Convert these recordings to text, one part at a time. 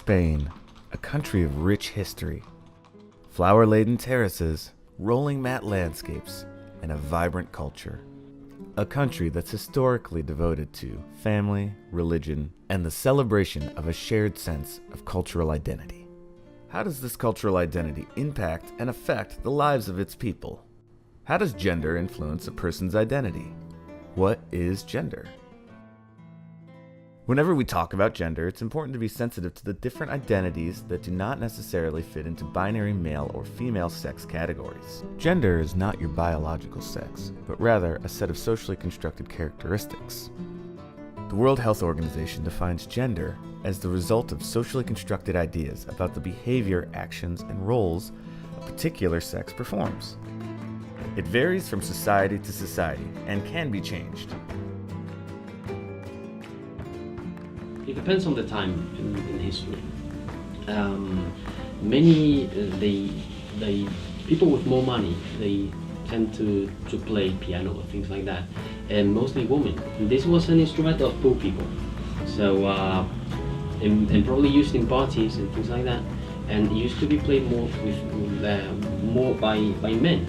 Spain, a country of rich history. Flower-laden terraces, rolling mat landscapes, and a vibrant culture. A country that's historically devoted to family, religion, and the celebration of a shared sense of cultural identity. How does this cultural identity impact and affect the lives of its people? How does gender influence a person's identity? What is gender? Whenever we talk about gender, it's important to be sensitive to the different identities that do not necessarily fit into binary male or female sex categories. Gender is not your biological sex, but rather a set of socially constructed characteristics. The World Health Organization defines gender as the result of socially constructed ideas about the behavior, actions, and roles a particular sex performs. It varies from society to society and can be changed. It depends on the time in history. Many people with more money, they tend to play piano or things like that, and mostly women. And this was an instrument of poor people, so and probably used in parties and things like that. And it used to be played more by men.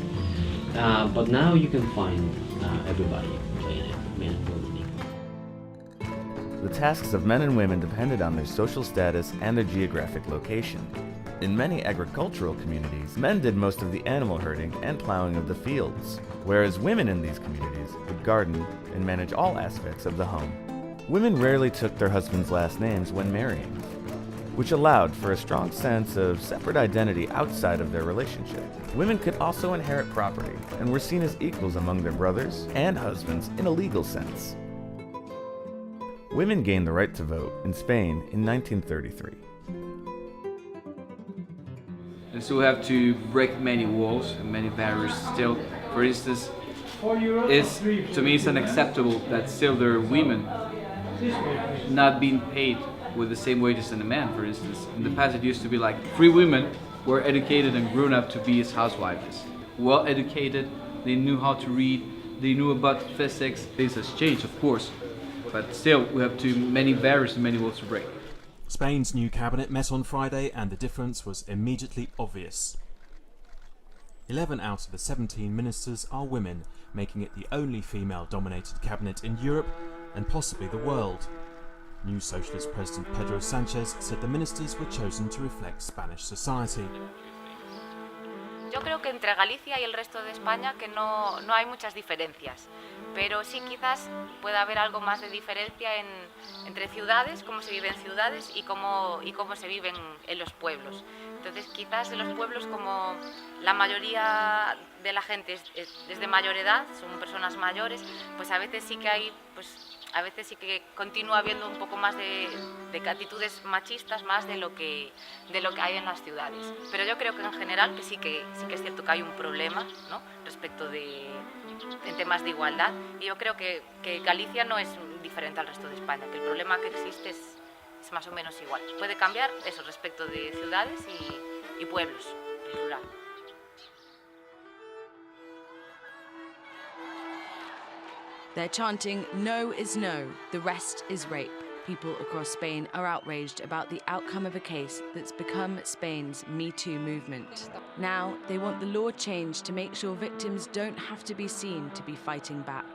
But now you can find everybody playing it, men and women. The tasks of men and women depended on their social status and their geographic location. In many agricultural communities, men did most of the animal herding and plowing of the fields, whereas women in these communities would garden and manage all aspects of the home. Women rarely took their husbands' last names when marrying, which allowed for a strong sense of separate identity outside of their relationship. Women could also inherit property and were seen as equals among their brothers and husbands in a legal sense. Women gained the right to vote in Spain in 1933. And so we have to break many walls and many barriers still. For instance, to me it's unacceptable that still there are women not being paid with the same wages as a man, for instance. In the past it used to be like 3 women were educated and grown up to be as housewives. Well educated, they knew how to read, they knew about physics. This has changed, of course, but still we have too many barriers and many walls to break. Spain's new cabinet met on Friday and the difference was immediately obvious. 11 out of the 17 ministers are women, making it the only female-dominated cabinet in Europe and possibly the world. New Socialist President Pedro Sánchez said the ministers were chosen to reflect Spanish society. Yo creo que entre Galicia y el resto de España que no hay muchas diferencias, pero sí quizás pueda haber algo más de diferencia entre ciudades, cómo se vive en ciudades y cómo se vive en los pueblos. Entonces quizás en los pueblos, como la mayoría de la gente es de mayor edad, son personas mayores, pues a veces sí que hay, a veces sí que continúa habiendo un poco más de actitudes machistas más de lo que hay en las ciudades. Pero yo creo que en general que sí que es cierto que hay un problema, ¿no?, respecto en temas de igualdad. Y yo creo que Galicia no es diferente al resto de España, que el problema que existe es más o menos igual. Puede cambiar eso respecto de ciudades y pueblos, el rural. They're chanting, "No is no, the rest is rape." People across Spain are outraged about the outcome of a case that's become Spain's Me Too movement. Now, they want the law changed to make sure victims don't have to be seen to be fighting back.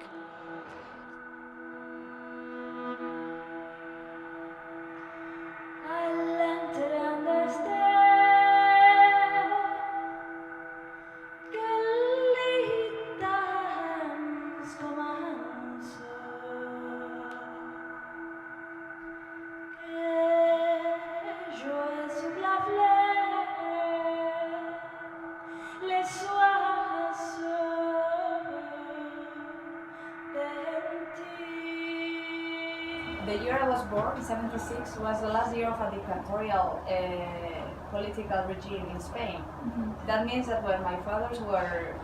The year I was born, 76, was the last year of a dictatorial political regime in Spain. Mm-hmm. That means that when my fathers were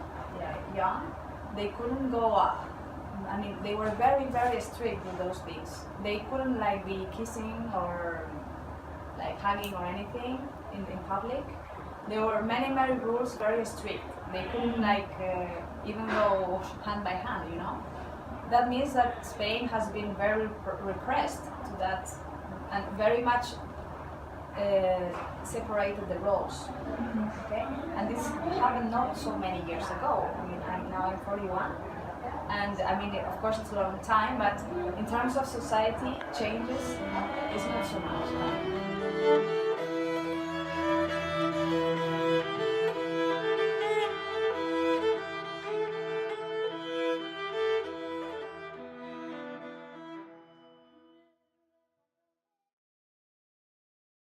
young, they couldn't go up. I mean, they were very, very strict with those things. They couldn't be kissing or hugging or anything in public. There were many, many rules, very strict. They couldn't even go hand by hand, you know. That means that Spain has been very repressed to that, and very much separated the roles. Okay, and this happened not so many years ago. I mean, I'm 41, and I mean, of course, it's a long time, but in terms of society changes, it's not so much.